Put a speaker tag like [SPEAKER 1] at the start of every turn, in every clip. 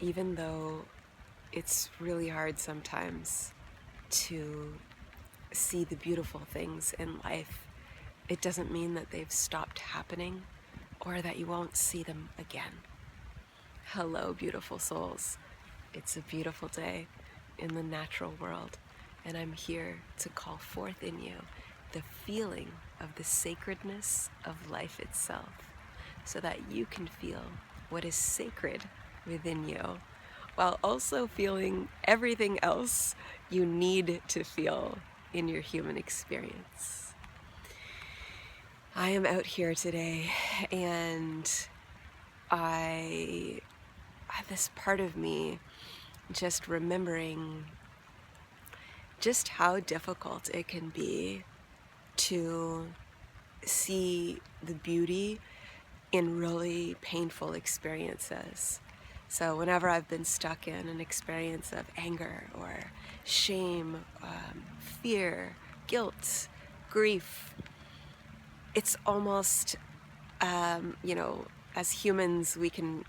[SPEAKER 1] even though it's really hard sometimes to see the beautiful things in life, it doesn't mean that they've stopped happening or that you won't see them again. Hello, beautiful souls. It's a beautiful day in the natural world, and I'm here to call forth in you the feeling of the sacredness of life itself, so that you can feel what is sacred within you, while also feeling everything else you need to feel in your human experience. I am out here today, and I have this part of me just remembering just how difficult it can be to see the beauty in really painful experiences. So whenever I've been stuck in an experience of anger or shame, fear, guilt, grief, it's almost, as humans, we can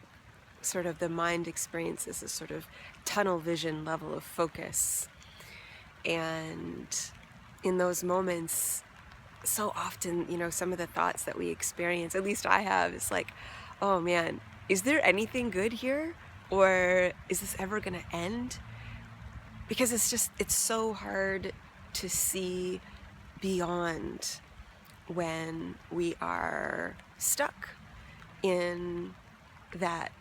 [SPEAKER 1] sort of, the mind experiences a sort of tunnel vision level of focus. And in those moments, so often, some of the thoughts that we experience, at least I have, is like, oh man, is there anything good here? Or is this ever going to end? Because it's so hard to see beyond when we are stuck in that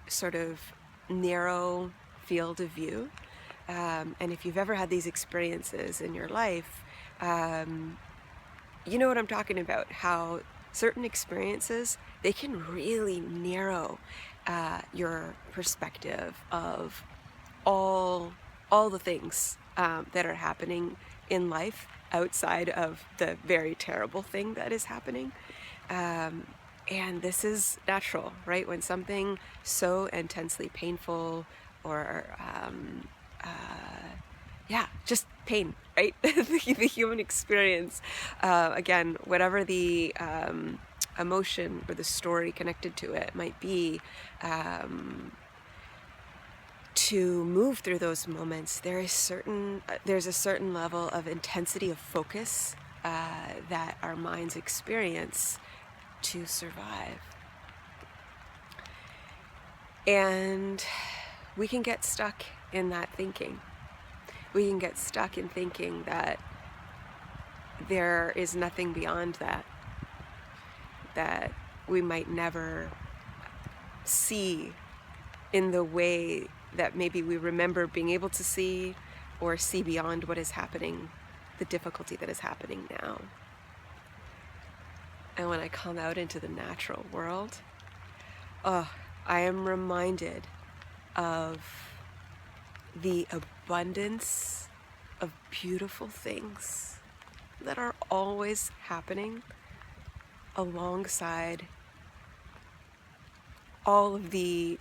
[SPEAKER 1] sort of narrow field of view. And if you've ever had these experiences in your life, you know what I'm talking about, how certain experiences, they can really narrow your perspective of all the things that are happening in life outside of the very terrible thing that is happening. And this is natural, right? When something so intensely painful or just pain, right? The human experience, again, whatever the emotion or the story connected to it might be, to move through those moments, there's a certain level of intensity of focus that our minds experience to survive. And we can get stuck in that thinking. We can get stuck in thinking that there is nothing beyond that we might never see in the way that maybe we remember being able to see, or see beyond what is happening, the difficulty that is happening now. And when I come out into the natural world, I am reminded of the abundance of beautiful things that are always happening alongside all of the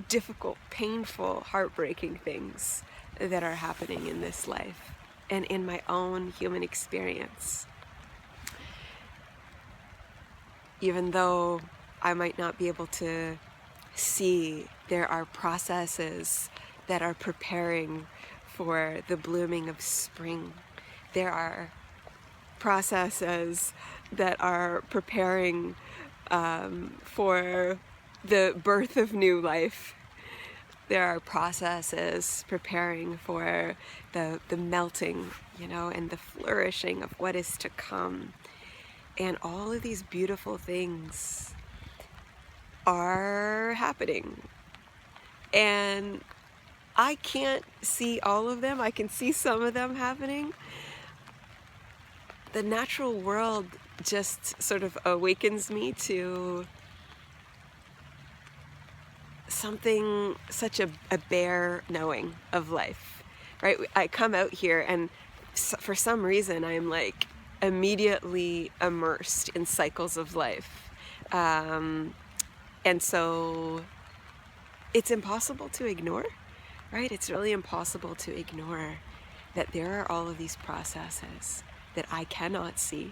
[SPEAKER 1] difficult, painful, heartbreaking things that are happening in this life and in my own human experience. Even though I might not be able to see, there are processes that are preparing for the blooming of spring. There are processes that are preparing for the birth of new life. There are processes preparing for the melting, and the flourishing of what is to come. And all of these beautiful things are happening. And I can't see all of them. I can see some of them happening. The natural world just sort of awakens me to something, such a bare knowing of life, right? I come out here and for some reason I'm like immediately immersed in cycles of life. And so it's impossible to ignore, right? It's really impossible to ignore that there are all of these processes that I cannot see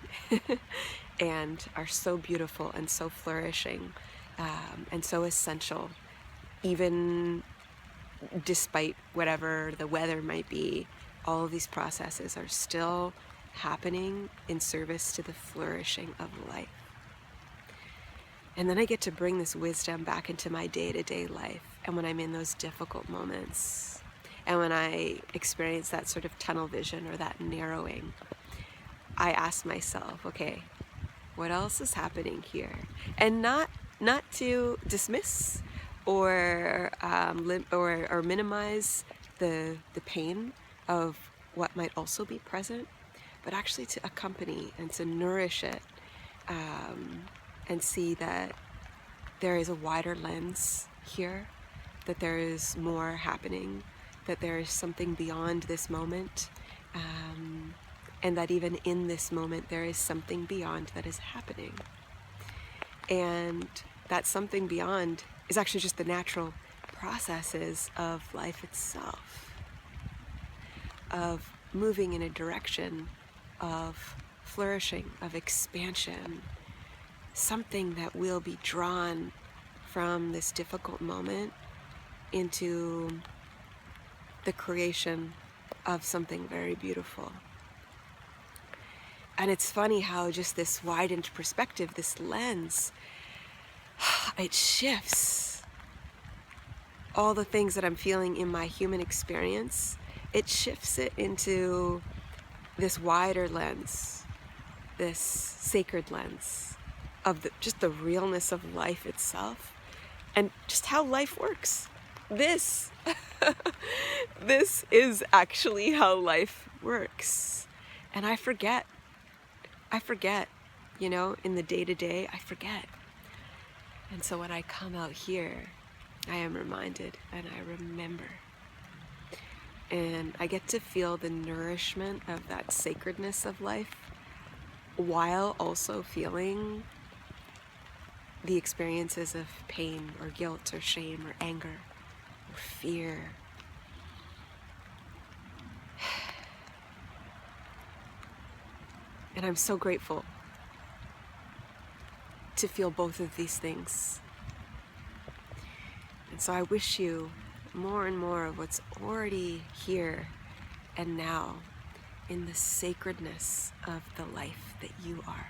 [SPEAKER 1] and are so beautiful and so flourishing, and so essential, even despite whatever the weather might be, all of these processes are still happening in service to the flourishing of life. And then I get to bring this wisdom back into my day-to-day life. And when I'm in those difficult moments, and when I experience that sort of tunnel vision or that narrowing, I ask myself, okay, what else is happening here? And not to dismiss or minimize the pain of what might also be present, but actually to accompany and to nourish it, and see that there is a wider lens here, that there is more happening, that there is something beyond this moment, and that even in this moment there is something beyond that is happening. And that something beyond is actually just the natural processes of life itself, of moving in a direction of flourishing, of expansion, something that will be drawn from this difficult moment into the creation of something very beautiful. And it's funny how just this widened perspective, this lens, it shifts all the things that I'm feeling in my human experience. It shifts it into this wider lens, this sacred lens of just the realness of life itself and just how life works. This is actually how life works. And I forget, you know, in the day-to-day, I forget. And so when I come out here, I am reminded and I remember. And I get to feel the nourishment of that sacredness of life while also feeling the experiences of pain or guilt or shame or anger or fear. And I'm so grateful to feel both of these things. And so I wish you more and more of what's already here and now in the sacredness of the life that you are.